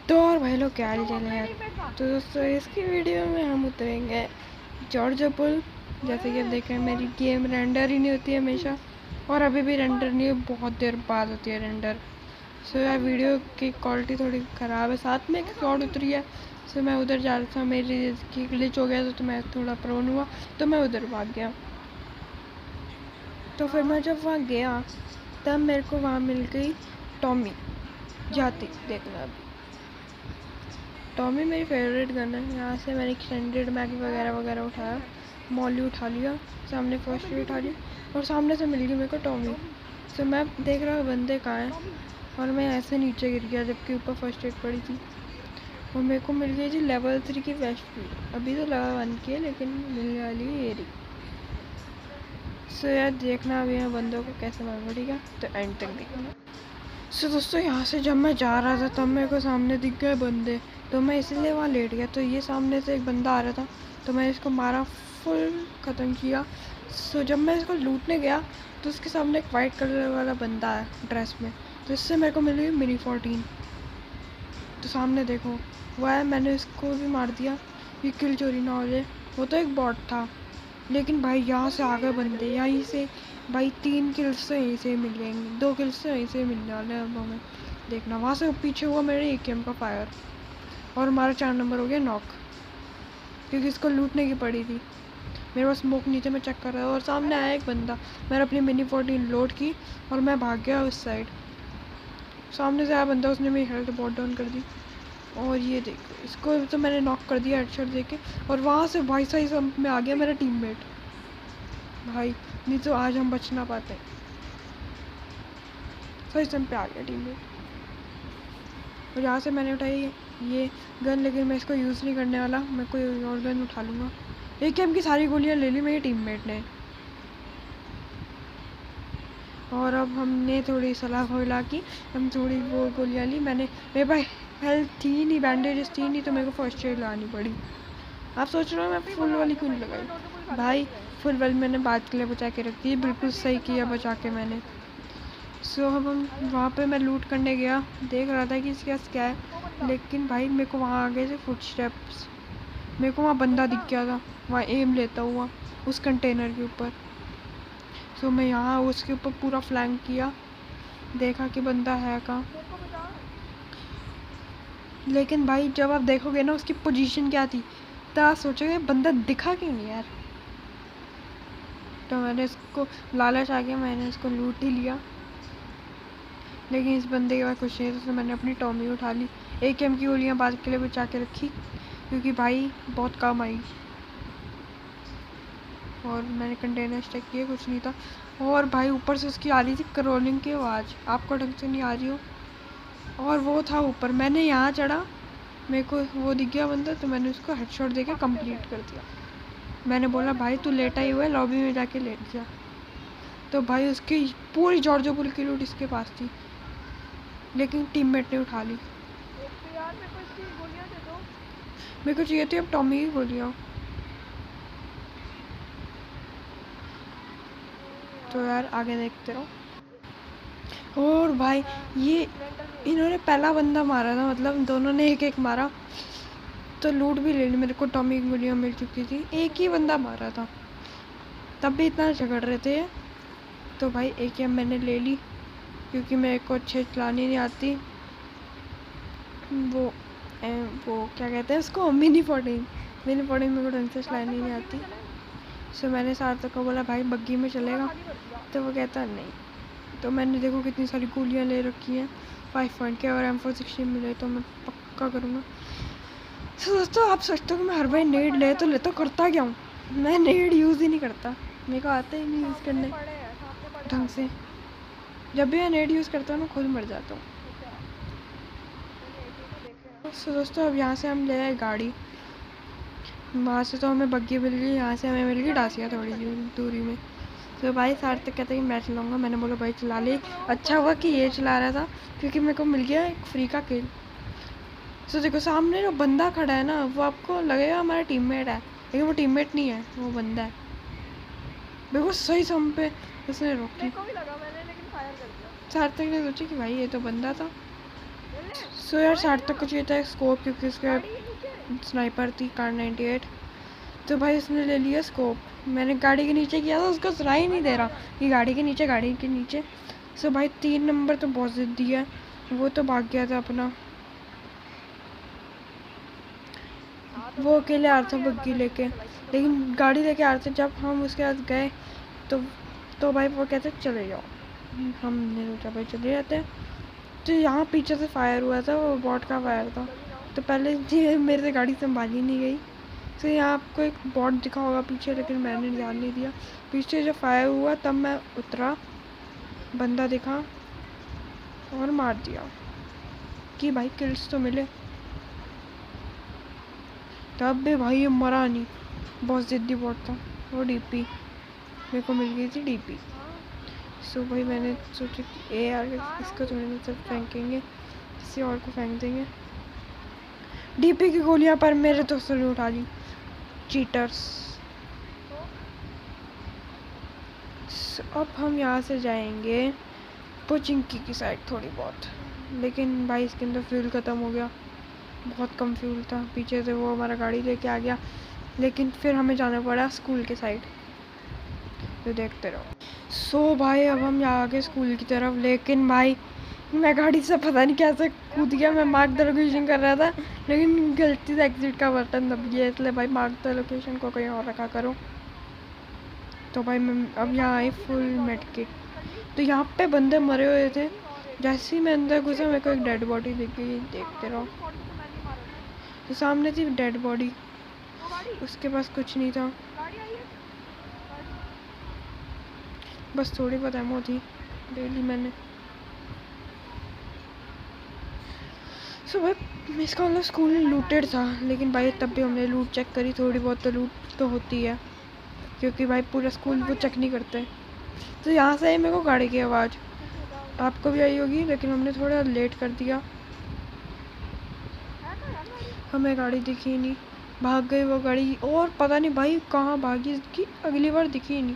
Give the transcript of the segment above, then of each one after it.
तो और भाई लोग क्या हाल चाल है यार। तो दोस्तों इसकी वीडियो में हम उतरेंगे जॉर्जिया पुल। जैसे कि आप देख रहे हैं मेरी गेम रेंडर ही नहीं होती है हमेशा, और अभी भी रेंडर नहीं है, बहुत देर बाद होती है रेंडर। सो यार वीडियो की क्वालिटी थोड़ी ख़राब है, साथ में एक रिकॉर्ड उतरी है। सो मैं उधर जा रहा था, मेरी की ग्लिच हो गया तो मैं थोड़ा प्रोन हुआ तो मैं उधर भाग गया। तो फिर मैं जब वहाँ गया तब मेरे को वहाँ मिल गई टॉमी जाती। देखना अभी टॉमी मेरी फेवरेट गन है। यहाँ से मैंने एक्सटेंडेड मैग वगैरह वगैरह उठाया, मॉली उठा लिया, सामने फर्स्ट एड उठा लिया और सामने से मिल गई मेरे को टॉमी। तो मैं देख रहा हूँ बंदे कहाँ हैं और मैं ऐसे नीचे गिर गया जबकि ऊपर फर्स्ट एड पड़ी थी। और मेरे को मिल गई थी लेवल 3 की वेस्ट भी, अभी तो लेवल 1 की है लेकिन मिलने वाली है ये रही। सो यार देखना अभी मैं बंदों को कैसे मारूंगा, ठीक है? तो एंड तक देखना। सो दोस्तों यहाँ से जब मैं जा रहा था तब मेरे को सामने दिख गए बंदे, तो मैं इसलिए वहाँ लेट गया। तो ये सामने से एक बंदा आ रहा था तो मैं इसको मारा, फुल ख़त्म किया। सो जब मैं इसको लूटने गया तो उसके सामने एक वाइट कलर वाला बंदा है ड्रेस में, तो इससे मेरे को मिली मिनी 14। तो सामने देखो वह है, मैंने इसको भी मार दिया। ये किल चोरी ना हो जाए, वो तो एक बॉट था। लेकिन भाई यहाँ से आगे बंदे, यहीं से भाई 3 किल्स तो यहीं से मिलेंगे, 2 किल्स तो यहीं से मिलने वाले हैं अब हमें। देखना वहाँ से पीछे हुआ मेरे AKM का फायर और हमारा 4 नंबर हो गया नॉक, क्योंकि इसको लूटने की पड़ी थी। मेरे पास स्मोक नीचे में चेक कर रहा है और सामने आया एक बंदा, मैंने अपनी मिनी 14 लोड की और मैं भाग गया उस साइड। सामने से आया बंदा, उसने मेरी हेल्थ बहुत डाउन कर दी और ये देख इसको तो मैंने नॉक कर दिया हेडशॉट देके। और वहाँ से भाई सही सब में आ गया मेरा टीममेट, भाई नहीं तो आज हम बच ना पाते। सही समय पे आ गया टीममेट और यहाँ से मैंने उठाई ये गन, लेकिन मैं इसको यूज़ नहीं करने वाला, मैं कोई और गन उठा लूँगा। AKM की सारी गोलियाँ ले ली मेरे टीममेट ने। और अब हमने थोड़ी सलाह मिला की हम थोड़ी वो गोलियाँ ली, मेरे पास हेल्थ थी नहीं, बैंडेजेस थी नहीं, तो मेरे को फर्स्ट एड लानी पड़ी। आप सोच रहे हो मैं फुल वाली क्यों नहीं लगाई? भाई फुल वाली मैंने बात के लिए बचा के रखती है, बिल्कुल सही किया बचा के मैंने। सो अब हम वहाँ पे मैं लूट करने गया, देख रहा था कि इसके पास क्या है, लेकिन भाई मेरे को वहाँ आ गए थे फुट स्टेप्स। मेरे को वहाँ बंदा दिख गया था, वहाँ एम लेता हुआ उस कंटेनर के ऊपर। सो मैं यहाँ उसके ऊपर पूरा फ्लैंक किया, देखा कि बंदा है कहाँ। लेकिन भाई जब आप देखोगे ना उसकी पोजीशन क्या थी तो आप सोचोगे बंदा दिखा क्यों नहीं यार। तो मैंने इसको लालच आ गया, मैंने इसको लूट ही लिया। लेकिन इस बंदे के बाद कुछ नहीं था तो मैंने अपनी टॉमी उठा ली। AKM की गोलियाँ बाद के लिए बचा के रखी क्योंकि भाई बहुत काम आई। और मैंने कंटेनर स्टैक किए, कुछ नहीं था। और भाई ऊपर से उसकी आ रही थी क्रॉलिंग की आवाज़, आपको ढंग से नहीं आ रही हो। और वो था ऊपर, मैंने यहाँ चढ़ा, मेरे को वो दिख गया बंदा तो मैंने उसको हेडशॉट देके कंप्लीट कर दिया। मैंने बोला भाई तू लेटा ही हुआ है, लॉबी में जाके लेट जा। तो भाई उसकी पूरी जॉर्जिया पुल की लूट इसके पास थी, लेकिन टीममेट ने उठा ली। मेरे को चाहिए थी अब टॉमी की गोलियाँ। तो यार आगे देखते रहो। और भाई ये इन्होंने पहला बंदा मारा था, मतलब दोनों ने एक एक मारा, तो लूट भी ले ली। मेरे को टॉमी की गोलियाँ मिल चुकी थी, एक ही बंदा मारा था, तब भी इतना झगड़ रहे थे। तो भाई AKM मैंने ले ली क्योंकि मेरे को अच्छे चलानी नहीं आती। वो क्या कहते हैं उसको, मिनी 14 मेरे को ढंग से चलानी नहीं आती। सो मैंने सार्थक को बोला भाई बग्गी में चलेगा, तो वो कहता नहीं। तो मैंने देखो कितनी सारी गोलियाँ ले रखी हैं 5 पॉइंट के, और M416 मिले तो मैं पक्का करूँगा। तो दोस्तों आप सोचते हो कि मैं हर बार नेड ले तो करता क्या हूँ? मैं नेड यूज़ ही नहीं करता, मेरे को आता ही नहीं यूज़ करने ढंग से। जब भी मैं नेट यूज़ करता हूँ ना खुद मर जाता हूँ। तो दोस्तों अब यहाँ से हम ले आए गाड़ी, वहाँ से तो हमें बग्गी मिल गई, यहाँ से हमें मिल गई डासिया थोड़ी दूरी में। तो भाई सार्थक कहते हैं कि मैं चलाऊँगा, मैंने बोला भाई चला ले। अच्छा हुआ कि ये चला रहा था क्योंकि मेरे को मिल गया एक फ्री का किल। तो देखो सामने जो बंदा खड़ा है ना वो आपको लगेगा हमारा टीममेट है, लेकिन वो टीममेट नहीं है, वो बंदा है। बिल्कुल सही सम पे उसने रोकी। मेरे को भी लगा, मैंने लेकिन फायर कर दिया। सार्थक ने सोचा कि भाई ये तो बंदा था। सो यार सार्थक को चाहिए था स्कोप, क्योंकि उसके स्नाइपर थी कार 98। तो भाई उसने ले लिया स्कोप। मैंने गाड़ी के नीचे किया था, उसको सुनाई नहीं दे रहा कि गाड़ी के नीचे, गाड़ी के नीचे। सो भाई 3 नंबर तो बहुत जिद्दी है, वो तो भाग गया था अपना। वो अकेले आ रहा था बग्गी लेके, लेकिन गाड़ी लेके आ रहे थे। जब हम उसके साथ गए तो भाई वो कहते चले जाओ। हमने सोचा भाई चले जाते हैं। तो यहाँ पीछे से फायर हुआ था, वो बॉट का फायर था। तो पहले मेरे से गाड़ी संभाली नहीं गई। तो यहाँ आपको एक बॉट दिखा होगा पीछे, लेकिन मैंने ध्यान नहीं दिया। पीछे जब फायर हुआ तब मैं उतरा, बंदा दिखा और मार दिया कि भाई किल्स तो मिले। तब भी भाई ये मरा नहीं, बहुत जिद्दी बॉट था वो। डीपी मेरे को मिल गई थी, डीपी। सो भाई मैंने सोचा कि ए यार इसको थोड़ी ना सिर्फ फेंकेंगे, किसी और को फेंक देंगे। डीपी की गोलियां पर मेरे दोस्तों ने उठा ली, चीटर्स। अब हम यहाँ से जाएंगे पोचिंकी की साइड थोड़ी बहुत। लेकिन भाई इसके अंदर फ्यूल ख़त्म हो गया, बहुत कम फ्यूल था। पीछे से वो हमारा गाड़ी लेके आ गया, लेकिन फिर हमें जाना पड़ा स्कूल के साइड। तो देखते रहो। सो भाई अब हम यहाँ आ गए स्कूल की तरफ, लेकिन भाई मैं गाड़ी से पता नहीं कैसे कूद गया। मैं मार्क द लोकेशन कर रहा था, लेकिन गलती से एग्जिट का बटन दब गया। इसलिए भाई मार्क द लोकेशन को कहीं और रखा करो। तो भाई मैं अब यहाँ आई फुल मेडकिट। तो यहाँ पे बंदे मरे हुए थे। जैसे ही मैं अंदर घुसा मेरे को एक डेड बॉडी दिख गई, देखते रहो। तो सामने थी डेड बॉडी, उसके पास कुछ नहीं था, बस थोड़ी बहुत एमो थी, ले ली मैंने। सो भाई इसका मतलब स्कूल लूटेड था, लेकिन भाई तब भी हमने लूट चेक करी। थोड़ी बहुत तो लूट तो होती है, क्योंकि भाई पूरा स्कूल वो चेक नहीं करते। तो यहाँ से आई मेरे को गाड़ी की आवाज़, आपको भी आई होगी, लेकिन हमने थोड़ा लेट कर दिया। हमें गाड़ी दिखी नहीं, भाग गई वो गाड़ी। और पता नहीं भाई कहाँ भागी, इसकी अगली बार दिखी ही नहीं।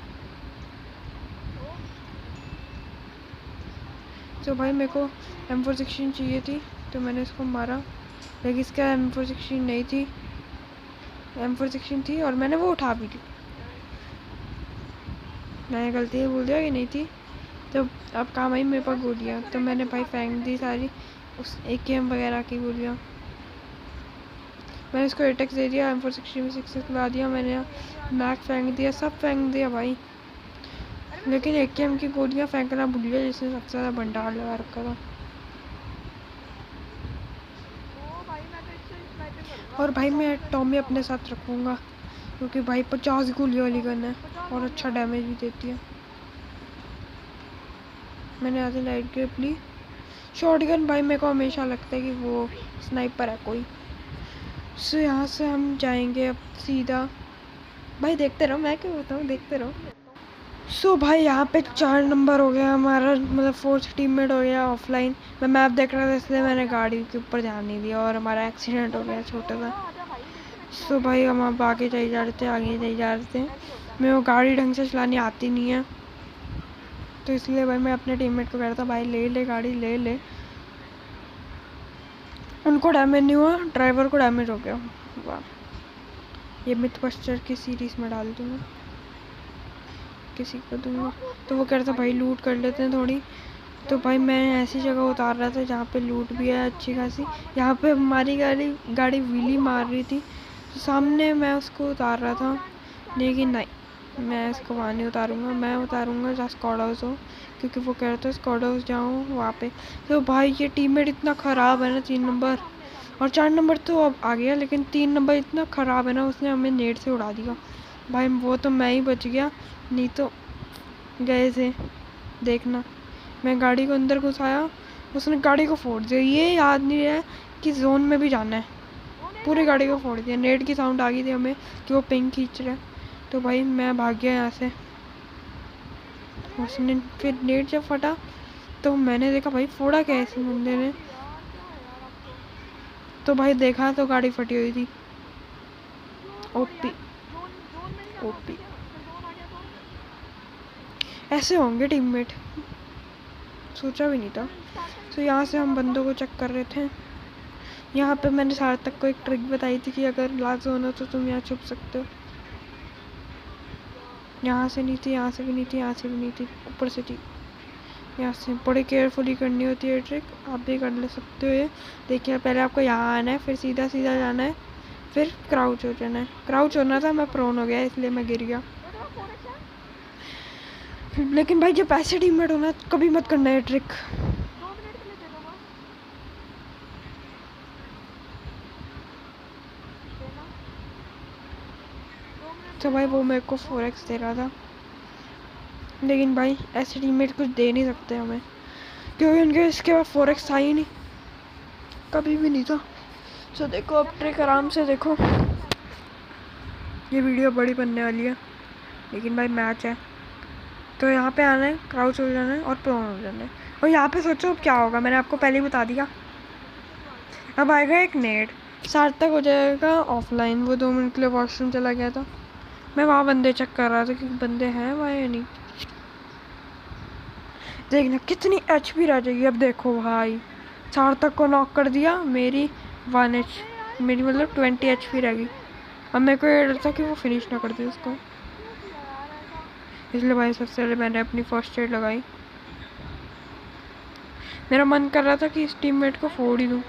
तो भाई मेरे को M416 चाहिए थी, तो मैंने इसको मारा, लेकिन इसका M416 नहीं थी। M416 थी और मैंने वो उठा भी ली। मैंने गलती से बोल दिया कि नहीं थी। तो अब काम आई मेरे पास गोलियाँ, तो मैंने भाई फेंक दी सारी उस AKM वगैरह की गोलियाँ। मैंने इसको एटेक्स दे दिया, M416 में 6 ला दिया मैंने, मैक फेंक दिया, सब फेंक दिया भाई। लेकिन AKM की गोलियाँ फेंकना भूल गया, जिसने सबसे ज़्यादा भंडार लगा रखा था। और भाई मैं टॉमी अपने साथ रखूँगा, क्योंकि भाई 50 गोली वाली गन है और अच्छा डैमेज भी देती है। मैंने आधी लाइट ग्रिप ली। शॉर्ट गन भाई मेरे को हमेशा लगता है कि वो स्नाइपर है कोई। सो यहाँ से हम जाएंगे अब सीधा। भाई देखते रहो, मैं क्यों बताऊँ, देखते रहो। सो भाई यहाँ पे 4 नंबर हो गया हमारा, मतलब 4th टीममेट हो गया ऑफलाइन। मैं मैप देख रहा था, इसलिए मैंने गाड़ी के ऊपर ध्यान नहीं दिया और हमारा एक्सीडेंट हो गया छोटा सा। सो भाई हम अब आगे जाए जा रहे थे, आगे जाए जा रहे थे। मेरे को गाड़ी ढंग से चलानी आती नहीं है, तो इसलिए भाई मैं अपने टीममेट को कह रहा था भाई ले ले गाड़ी, ले ले। उनको डैमेज नहीं हुआ, ड्राइवर को डैमेज हो गया। वाह, ये मिथबस्टर की सीरीज़ में डाल दूँगा, किसी को दूँगा। तो वो कह रहा था भाई लूट कर लेते हैं थोड़ी। तो भाई मैं ऐसी जगह उतार रहा था जहाँ पे लूट भी है अच्छी खासी। यहाँ पे हमारी गाड़ी व्हीली मार रही थी, तो सामने मैं उसको उतार रहा था, लेकिन नहीं, मैं इसको वहाँ नहीं उतारूँगा। मैं उतारूँगा जहाँ स्क्वाड हाउस हो, क्योंकि वो कह रहा था स्क्वाड हाउस जाऊँ वहाँ पे। तो भाई ये टीममेट इतना ख़राब है ना, 3 नंबर और 4 नंबर तो अब आ गया, लेकिन 3 नंबर इतना ख़राब है ना, उसने हमें नेट से उड़ा दिया भाई। वो तो मैं ही बच गया, नहीं तो गए थे देखना। मैं गाड़ी को अंदर घुसाया, उसने गाड़ी को फोड़ दिया। ये याद नहीं रहा कि जोन में भी जाना है, पूरी गाड़ी को फोड़ दिया। नेट की साउंड आ गई थी हमें कि वो पिंग खींच रहा है, तो भाई मैं भाग गया यहाँ से। उसने फिर नेट जब फटा तो मैंने देखा भाई फोड़ा क्या ऐसे बंदे ने। तो भाई देखा तो गाड़ी फटी हुई थी। ओपी ओपी ऐसे होंगे टीममेट, सोचा भी नहीं था। तो यहाँ से हम बंदों को चेक कर रहे थे। यहाँ पे मैंने सार्थक को एक ट्रिक बताई थी कि अगर लास्ट जोन हो तो तुम यहाँ छुप सकते हो। यहाँ से नहीं थी, यहाँ से भी नहीं थी, यहाँ से भी नहीं थी, ऊपर से थी। यहाँ से बड़ी केयरफुली करनी होती है ट्रिक, आप भी कर ले सकते हो ये। देखिए पहले आपको यहाँ आना है, फिर सीधा सीधा जाना है, फिर क्राउच हो जाना है। क्राउच होना था, मैं प्रोन हो गया इसलिए मैं गिर गया। लेकिन भाई जब ऐसे टीममेट होना कभी मत करना है ट्रिक। 2 मिनट के लिए दे दो बस। देना 2 मिनट। तो भाई वो मेरे को 4x दे रहा था, लेकिन भाई ऐसे टीममेट कुछ दे नहीं सकते हमें, क्योंकि उनके इसके बाद 4x था ही नहीं, कभी भी नहीं था। तो देखो अब ट्रिक आराम से देखो। ये वीडियो बड़ी बनने वाली है, लेकिन भाई मैच है तो यहाँ पे आना है, क्राउच हो जाना है और प्रोन हो जाना है। और यहाँ पे सोचो अब क्या होगा, मैंने आपको पहले ही बता दिया। अब आएगा एक नेट, सार्थक हो जाएगा ऑफलाइन। वो 2 मिनट के लिए वॉशरूम चला गया था, मैं वहाँ बंदे चेक कर रहा था कि बंदे हैं वहाँ या नहीं। देखना कितनी HP रह जाएगी। अब देखो भाई सार्थक को नॉक कर दिया, मेरी 1 मेरी मतलब 20 HP रह गई। अब मेरे को ये डर था कि वो फिनिश ना कर दे उसको, इसलिए भाई सबसे पहले मैंने अपनी फर्स्ट एड लगाई। मेरा मन कर रहा था कि इस टीममेट को फोड़ ही दूँ,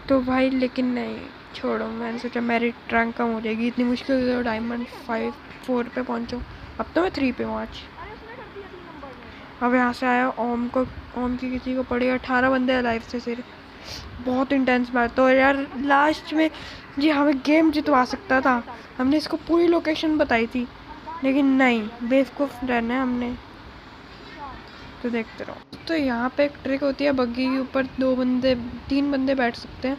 तो भाई लेकिन नहीं, छोड़ो। मैंने सोचा मेरी रैंक कम हो जाएगी, इतनी मुश्किल से डायमंड 4 पे पहुँचो। अब तो मैं 3 पे हूँ आज। अरे उसने कर दिया 3 नंबर में। अब यहाँ से आया ओम की किसी को पड़े 18 बंदे हैं लाइफ से सिर्फ। बहुत इंटेंस मैच। तो यार लास्ट में जी हमें गेम जितवा सकता था, हमने इसको पूरी लोकेशन बताई थी, लेकिन नहीं, बेवकूफ़ रहना है हमने। तो देखते रहो। तो यहाँ पे एक ट्रिक होती है, बग्गी के ऊपर 3 बंदे बैठ सकते हैं,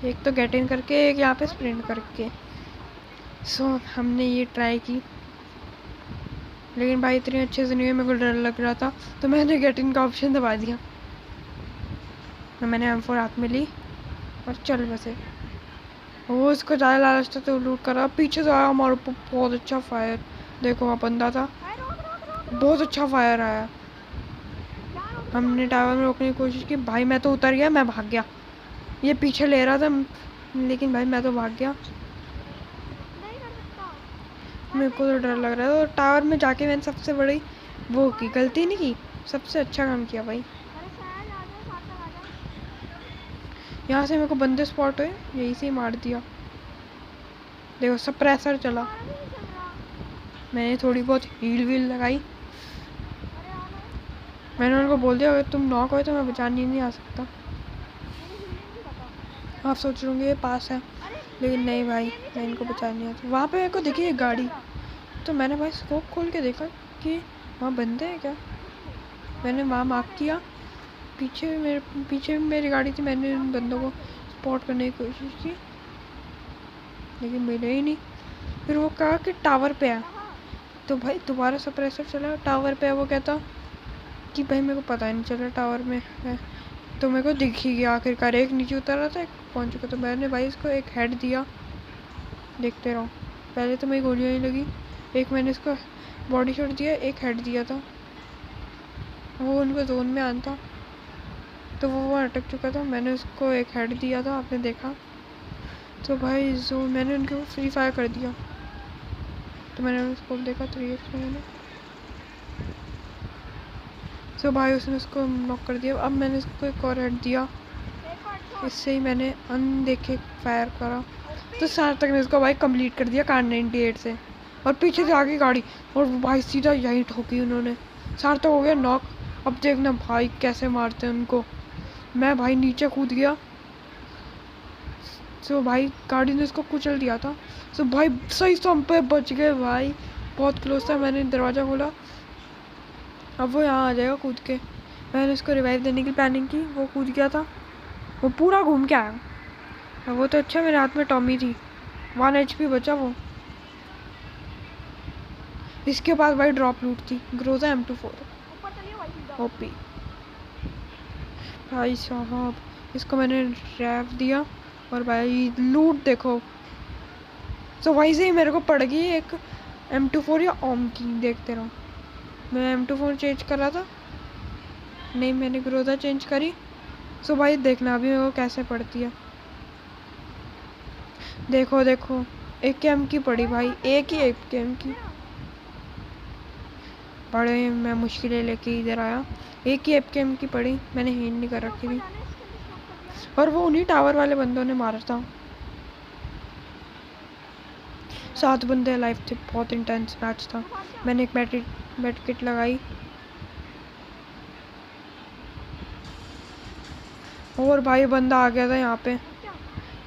एक तो गेट इन करके, एक यहाँ पे स्प्रिंट करके। सो हमने ये ट्राई की, लेकिन भाई इतनी अच्छे से नहीं है, मेरे को डर लग रहा था, तो मैंने गेट इन का ऑप्शन दबा दिया। तो मैंने M4 हाथ में ली और चल बसे। वो इसको ज़्यादा लालच था तो लूट करा। पीछे से आया हमारे ऊपर बहुत अच्छा फायर, देखो वहाँ बंदा था, बहुत अच्छा फायर आया। हमने टावर में रोकने की कोशिश की, भाई मैं तो उतर गया, मैं भाग गया। ये पीछे ले रहा था, लेकिन भाई मैं तो भाग गया। नहीं कर सकता। मेरे को तो डर लग रहा था। और टावर में जाके मैंने सबसे बड़ी वो की गलती नहीं की, सबसे अच्छा काम किया भाई। अरे सहज आ जा, सार्थक आ जा। यहाँ से मेरे को बंदे स्पॉट हुए, यहीं से ही मार दिया। देखो सप्रेसर चला, हमारा भी नहीं चल रहा। मैंने थोड़ी बहुत हील वील लगाई। अरे आना। मैंने उनको बोल दिया अगर तुम नॉक हो तो मैं बचाने नहीं आ सकता। मेरी हीलिंग नहीं पता। आप सोच रहे होंगे ये पास है, लेकिन नहीं भाई, मैं इनको बचाने नहीं आता। वहाँ पे मेरे को दिखी एक गाड़ी, तो मैंने भाई स्कोप खोल के देखा कि वहाँ बंदे हैं क्या। मैंने वहाँ मार्क किया, पीछे भी मेरी गाड़ी थी। मैंने उन बंदों को स्पॉट करने की कोशिश की, लेकिन मिले ही नहीं। फिर वो कहा कि टावर पे है, तो भाई दोबारा सप्रेसर चला। टावर पे है, वो कहता कि भाई मेरे को पता ही नहीं चला टावर में है। तो मेरे को दिख ही गया आखिरकार, एक नीचे उतर रहा था, एक पहुंच चुका। तो मैंने भाई इसको एक हेड दिया, देखते रहो। पहले तो मेरी गोलियाँ ही लगी, एक मैंने इसको बॉडी शॉट दिया, एक हेड दिया था। वो उनको जोन में आना था, तो वो अटक चुका था। मैंने उसको एक हेड दिया था, आपने देखा। तो भाई जोन मैंने उनके वो फ्री फायर कर दिया। तो मैंने उसको देखा 3x में मैंने, तो भाई उसने उसको नॉक कर दिया। अब मैंने उसको एक और हेड दिया, इससे ही मैंने अनदेखे फायर करा। तो सार्थक ने इसको भाई कंप्लीट कर दिया कार 98 से। और पीछे से आगे गाड़ी, और भाई सीधा यहीं ठोकी उन्होंने। सार्थक हो गया नॉक। अब देखना भाई कैसे मारते हैं उनको। मैं भाई नीचे कूद गया, तो भाई गाड़ी ने उसको कुचल दिया था। तो भाई सही समय पे बच गए भाई, बहुत क्लोज था। मैंने दरवाज़ा खोला, अब वो यहाँ आ जाएगा कूद के। मैंने उसको रिवाइव देने की प्लानिंग की, वो कूद गया था, वो पूरा घूम के आया। अब वो तो अच्छा मेरे हाथ में टॉमी थी, 1 HP बचा वो। इसके पास भाई ड्रॉप लूट थी, ग्रोजा M24 ऊपर चलिए भाई सीधा। ओपी। भाई साहब इसको मैंने रैप दिया, और भाई लूट देखो। तो वहीं से ही मेरे को पड़ गई एक M24 या ओम की, देखते रहो। मैं M2 फोन चेंज कर रहा था। नहीं, मैंने ग्रोजा चेंज करी। सो भाई देखना अभी मेरे को कैसे पड़ती है। देखो देखो, एक गेम की पड़ी भाई, एक गेम की बड़े मैं मुश्किलें लेके इधर आया। एक ही एप गेम की पड़ी, मैंने हील नहीं कर रखी थी। और वो उन्हीं टावर वाले बंदों ने मारा था। 7 बंदे लाइव थे, बहुत इंटेंस मैच था। मैंने एक बैट किट लगाई और भाई बंदा आ गया था यहाँ पे,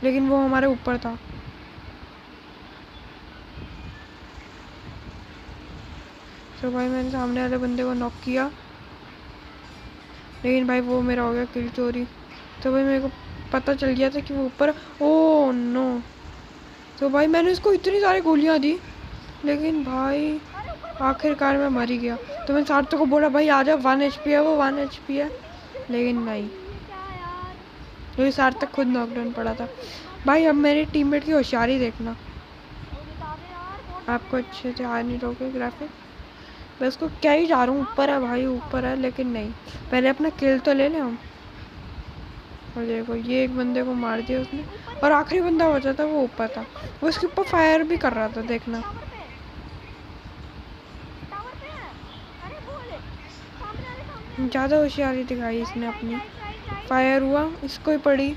लेकिन वो हमारे ऊपर था। तो भाई मैंने सामने वाले बंदे को नॉक किया, लेकिन भाई वो मेरा हो गया किल चोरी। तो भाई मेरे को पता चल गया था कि वो ऊपर। Oh no. तो भाई मैंने उसको इतनी सारी गोलियां दी, लेकिन भाई आखिरकार मैं मर ही गया। तो मैंने सार्थक को बोला भाई आ जाओ, 1 HP है वो, 1 HP है, लेकिन नहीं, क्योंकि सार्थक खुद नॉकडाउन पड़ा था। भाई अब मेरे टीममेट की होशियारी देखना। आपको अच्छे से आ नहीं रहोगे ग्राफिक, मैं उसको क्या ही जा रहा हूँ, ऊपर है भाई, ऊपर है, लेकिन नहीं, पहले अपना किल तो ले लें हम। और देखो ये एक बंदे को मार दिया उसने, और आखिरी बंदा बचा था वो ऊपर था, वो उसके ऊपर फायर भी कर रहा था, देखना। ज़्यादा होशियारी दिखाई इसने अपनी। फायर हुआ, इसको ही पड़ी।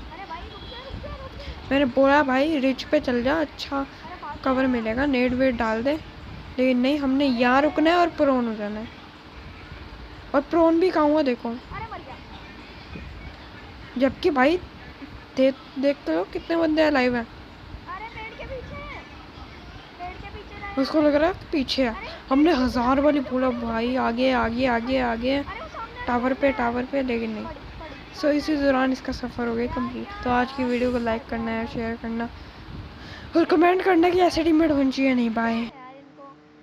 मैंने बोला भाई रिच पे चल जा, अच्छा कवर मिलेगा, नेट वेट डाल दे, लेकिन नहीं, हमने यहाँ रुकना है और प्रोन हो जाना है। और प्रोन भी खाऊंगा देखो। जबकि भाई देखते हो कितने बंदे लाइव हैं। उसको लग रहा है पीछे है, हमने 1000 वाली बोला भाई आगे आगे आगे आगे टावर पे, लेकिन नहीं। सो इसी दौरान इसका सफ़र हो गया कंप्लीट। तो आज की वीडियो को लाइक करना है, शेयर करना और कमेंट करना कि ऐसे टीममेट होनी चाहिए नहीं। बाय।